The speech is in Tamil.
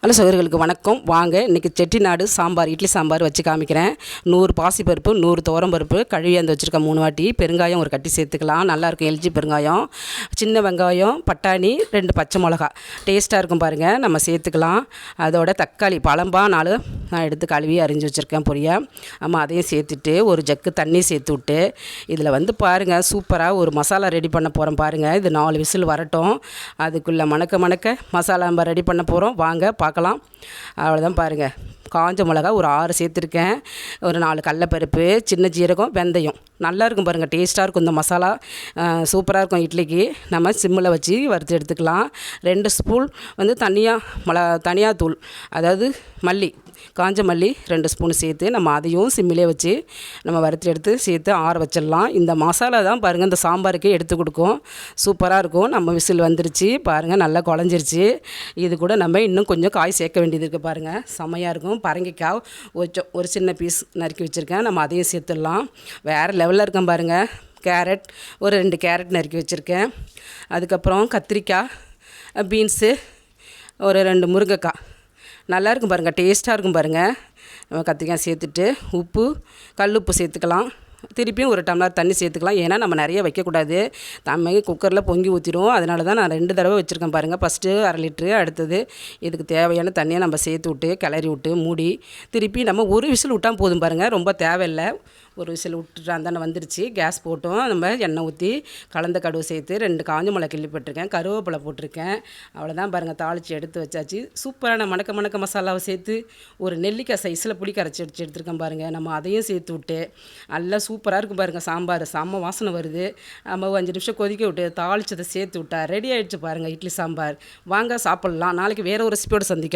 ஹலோ சகோதரர்களுக்கு வணக்கம். வாங்க இன்றைக்கி செட்டிநாடு சாம்பார், இட்லி சாம்பார் வச்சு காமிக்கிறேன். 100 பாசிப்பருப்பு, 100 துவரம்பருப்பு கழுவி அந்த வச்சுருக்கேன் 3 வாட்டி. பெருங்காயம் ஒரு கட்டி சேர்த்துக்கலாம், நல்லாயிருக்கும். எல்ஜி பெருங்காயம், சின்ன வெங்காயம், பட்டாணி, 2 பச்சை மிளகா, டேஸ்ட்டாக இருக்கும் பாருங்கள். நம்ம சேர்த்துக்கலாம். அதோட தக்காளி பழம்பா 4 நான் எடுத்து கழுவி அரிஞ்சு வச்சுருக்கேன் பொரியாக. நம்ம அதையும் சேர்த்துட்டு ஒரு ஜக்கு தண்ணி சேர்த்து விட்டு இதில் பாருங்கள் சூப்பராக ஒரு மசாலா ரெடி பண்ண போகிறோம் பாருங்கள். இது 4 விசில் வரட்டும். அதுக்குள்ளே மணக்க மசாலா நம்ம ரெடி பண்ண போகிறோம். வாங்க பார்க்கலாம். அவ்வளோதான் பாருங்கள். காஞ்ச மிளகா ஒரு 6 சேர்த்துருக்கேன். ஒரு 4 கடலைப்பருப்பு, சின்ன ஜீரகம், வெந்தயம். நல்லாயிருக்கும் பாருங்கள், டேஸ்ட்டாக இருக்கும் இந்த மசாலா. சூப்பராக இருக்கும் இட்லிக்கு. நம்ம சிம்மில் வச்சு வறுத்து எடுத்துக்கலாம். 2 ஸ்பூன் தனியாக தூள், அதாவது மல்லி, காஞ்ச மல்லி 2 ஸ்பூன் சேர்த்து நம்ம அதையும் சிம்மிலே வச்சு நம்ம வறுத்து எடுத்து சேர்த்து ஆற வச்சிடலாம். இந்த மசாலா தான் பாருங்கள் இந்த சாம்பாருக்கு எடுத்து கொடுக்கும். சூப்பராக இருக்கும். நம்ம விசில் வந்துருச்சு பாருங்கள், நல்லா குழஞ்சிருச்சு. இது கூட நம்ம இன்னும் கொஞ்சம் காய் சேர்க்க வேண்டியது இருக்குது பாருங்கள், செம்மையாக இருக்கும். பரங்கிக்காய் ஒரு சின்ன பீஸ் நறுக்கி வச்சுருக்கேன், நம்ம அதையும் சேர்த்துடலாம். வேறு லெவலில் இருக்கும் பாருங்கள். கேரட் ஒரு 2 கேரட் நறுக்கி வச்சுருக்கேன். அதுக்கப்புறம் கத்திரிக்காய், பீன்ஸு ஒரு 2 முருங்கைக்காய். நல்லாயிருக்கும் பாருங்கள், டேஸ்ட்டாக இருக்கும் பாருங்கள். கத்திரிக்காய் சேர்த்துட்டு உப்பு, கல் உப்பு சேர்த்துக்கலாம். திருப்பியும் ஒரு டம்ளர் தண்ணி சேர்த்துக்கலாம். ஏன்னா நம்ம நிறைய வைக்கக்கூடாது, நம்ம குக்கரில் பொங்கி ஊற்றிடும். அதனால தான் நான் 2 தடவை வச்சுருக்கேன் பாருங்கள். ஃபஸ்ட்டு 1/2 லிட்ரு, அடுத்தது இதுக்கு தேவையான தண்ணியை நம்ம சேர்த்து விட்டு கிளறி விட்டு மூடி திருப்பி நம்ம ஒரு விசில் விட்டால் போதும் பாருங்கள். ரொம்ப தேவையில்லை. ஒரு விசில் விட்டுட்டு அந்தாண்ட வந்துருச்சு. கேஸ் போட்டோம். நம்ம எண்ணெய் ஊற்றி கலந்த கடுகு சேர்த்து 2 காஞ்ச மிளகா கிள்ளி போட்டிருக்கேன், கருவேப்பிலை போட்டிருக்கேன். அவ்வளோதான் பாருங்கள், தாளித்து எடுத்து வச்சாச்சு. சூப்பரான மணக்க மசாலாவை சேர்த்து ஒரு நெல்லிக்காய் சைஸில் புளி கரைச்சி எடுத்துருக்கேன் பாருங்கள். நம்ம அதையும் சேர்த்து விட்டு நல்லா சூப்பராக இருக்கும் பாருங்கள். சாம்பார் செம்ம வாசனை வருது. நம்ம 5 நிமிஷம் கொதிக்க விட்டு தாளிச்சதை சேர்த்து விட்டா ரெடி ஆகிடுச்சு பாருங்கள் இட்லி சாம்பார். வாங்க சாப்பிட்லாம். நாளைக்கு வேறு ஒரு ரெசிபியோடு சந்திக்க